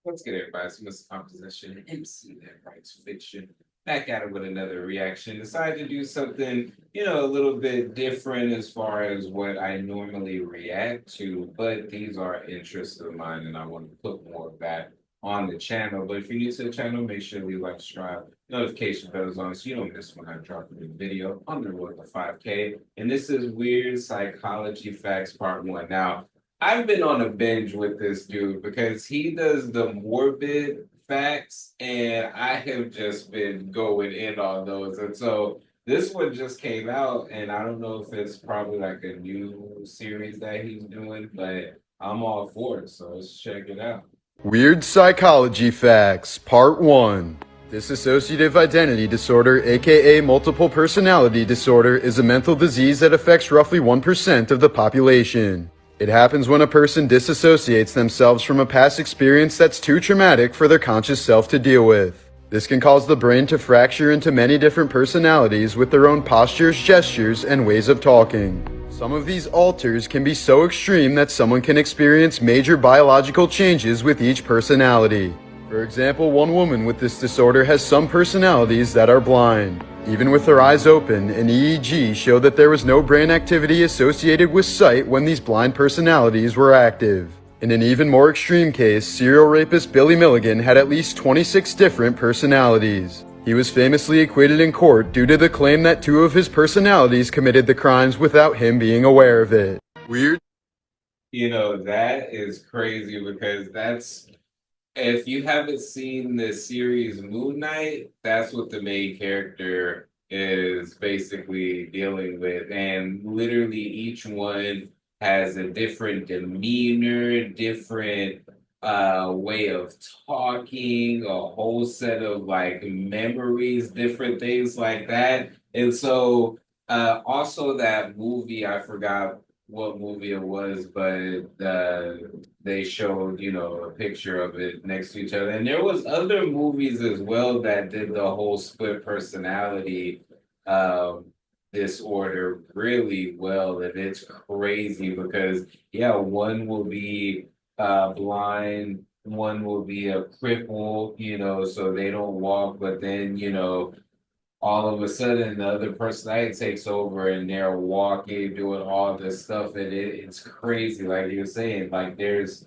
Let's get everybody. It's Mr. Composition, MC that writes fiction. Back at it with another reaction. Decided to do something, a little bit different as far as what I normally react to, but these are interests of mine and I want to put more of that on the channel. But if you're new to the channel, make sure you like, subscribe, notification bells on so you don't miss when I drop a new video on the road to 5K. And this is Weird Psychology Facts Part 1. Now, I've been on a binge with this dude because he does the morbid facts, and I have just been going in on those. And so this one just came out, and I don't know if it's probably like a new series that he's doing, but I'm all for it. So let's check it out. Weird Psychology Facts, Part 1. Dissociative identity disorder, aka multiple personality disorder, is a mental disease that affects roughly 1% of the population. It happens when a person disassociates themselves from a past experience that's too traumatic for their conscious self to deal with. This can cause the brain to fracture into many different personalities with their own postures, gestures, and ways of talking. Some of these alters can be so extreme that someone can experience major biological changes with each personality. For example, one woman with this disorder has some personalities that are blind. Even with their eyes open, an EEG showed that there was no brain activity associated with sight when these blind personalities were active. In an even more extreme case, serial rapist Billy Milligan had at least 26 different personalities. He was famously acquitted in court due to the claim that 2 of his personalities committed the crimes without him being aware of it. Weird. That is crazy because if you haven't seen the series Moon Knight, that's what the main character is basically dealing with. And literally each one has a different demeanor, different way of talking, a whole set of like memories, different things like that. And so also that movie, I forgot what movie it was, but they showed, a picture of it next to each other. And there was other movies as well that did the whole split personality disorder really well. And it's crazy because, yeah, one will be blind, one will be a cripple, so they don't walk, but then, all of a sudden the other personality takes over and they're walking, doing all this stuff, and it's crazy. Like you were saying, like there's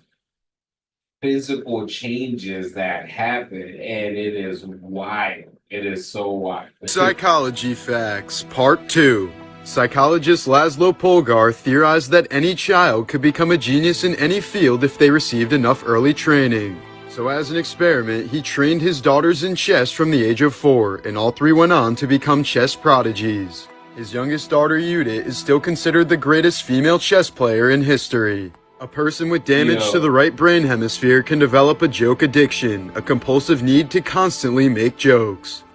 physical changes that happen, and it is wild. It is so wild. Psychology Facts, Part 2. Psychologist Laszlo Polgar theorized that any child could become a genius in any field if they received enough early training. So as an experiment, he trained his daughters in chess from the age of 4, and all 3 went on to become chess prodigies. His youngest daughter, Judith, is still considered the greatest female chess player in history. A person with damage to the right brain hemisphere can develop a joke addiction, a compulsive need to constantly make jokes.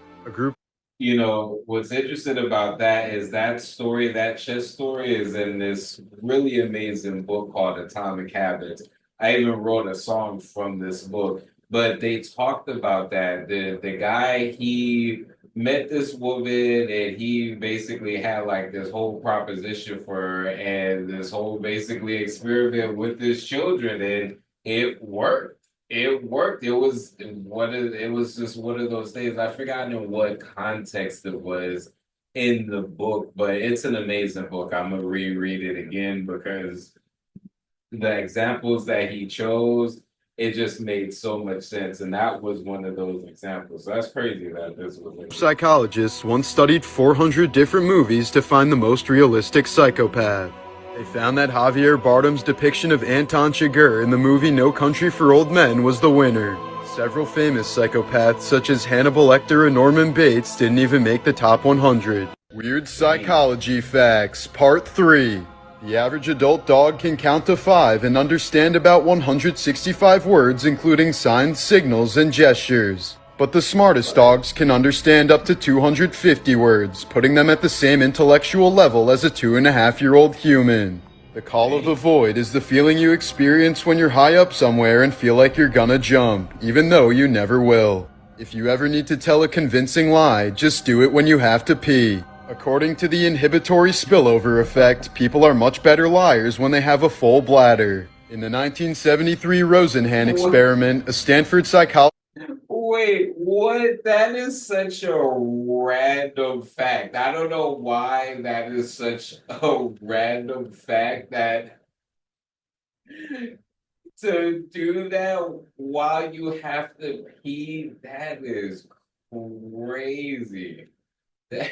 What's interesting about that is that story, that chess story, is in this really amazing book called Atomic Habits. I even wrote a song from this book, but they talked about that. The guy, he met this woman and he basically had like this whole proposition for her and this whole basically experiment with his children, and it worked. It worked. It was just one of those things. I forgot in what context it was in the book, but it's an amazing book. I'm gonna reread it again because the examples that he chose, it just made so much sense. And that was one of those examples. So that's crazy that this was. Psychologists once studied 400 different movies to find the most realistic psychopath. They found that Javier Bardem's depiction of Anton Chigurh in the movie No Country for Old Men was the winner. Several famous psychopaths such as Hannibal Lecter and Norman Bates didn't even make the top 100. Weird Psychology Facts, Part 3. The average adult dog can count to 5 and understand about 165 words, including signs, signals, and gestures. But the smartest dogs can understand up to 250 words, putting them at the same intellectual level as a 2.5-year-old human. The call of the void is the feeling you experience when you're high up somewhere and feel like you're gonna jump, even though you never will. If you ever need to tell a convincing lie, just do it when you have to pee. According to the inhibitory spillover effect, people are much better liars when they have a full bladder. In the 1973 Rosenhan experiment, a Stanford psychologist Wait, what? That is such a random fact. I don't know why that is such a random fact that to do that while you have to pee, that is crazy. That,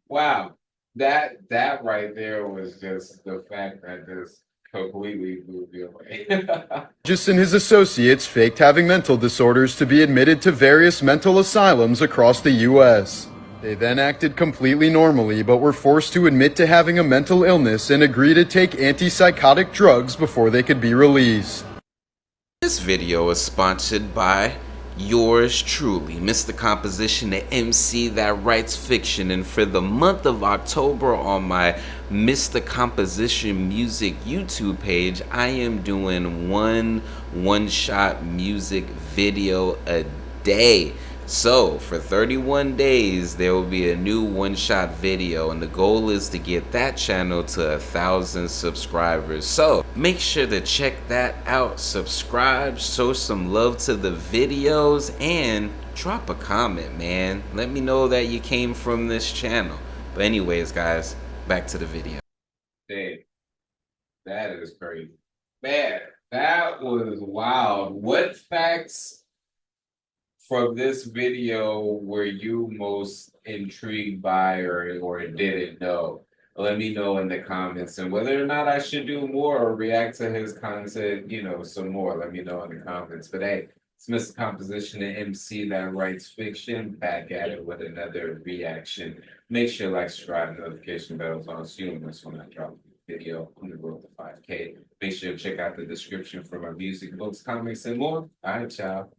wow. That right there was just the fact that just completely blew me away. and his associates faked having mental disorders to be admitted to various mental asylums across the U.S. They then acted completely normally, but were forced to admit to having a mental illness and agree to take antipsychotic drugs before they could be released. This video is sponsored by yours truly, Mr. Composition, the MC that writes fiction. And for the month of October on my Mr. Composition Music YouTube page, I am doing one-shot music video a day. So for 31 days, there will be a new one-shot video, and the goal is to get that channel to 1,000 subscribers. So make sure to check that out, subscribe, show some love to the videos, and drop a comment, man. Let me know that you came from this channel. But anyways, guys, back to the video. Dang, that is crazy. Man, that was wild. What facts from this video were you most intrigued by or didn't know? Let me know in the comments, and whether or not I should do more or react to his content, some more. Let me know in the comments. But hey, it's Mr. Composition and MC that writes fiction, back at it with another reaction. Make sure like, subscribe, notification bells on so you don't miss when I drop a video on the road to 5K. Make sure to check out the description for my music, books, comics, and more. All right, y'all.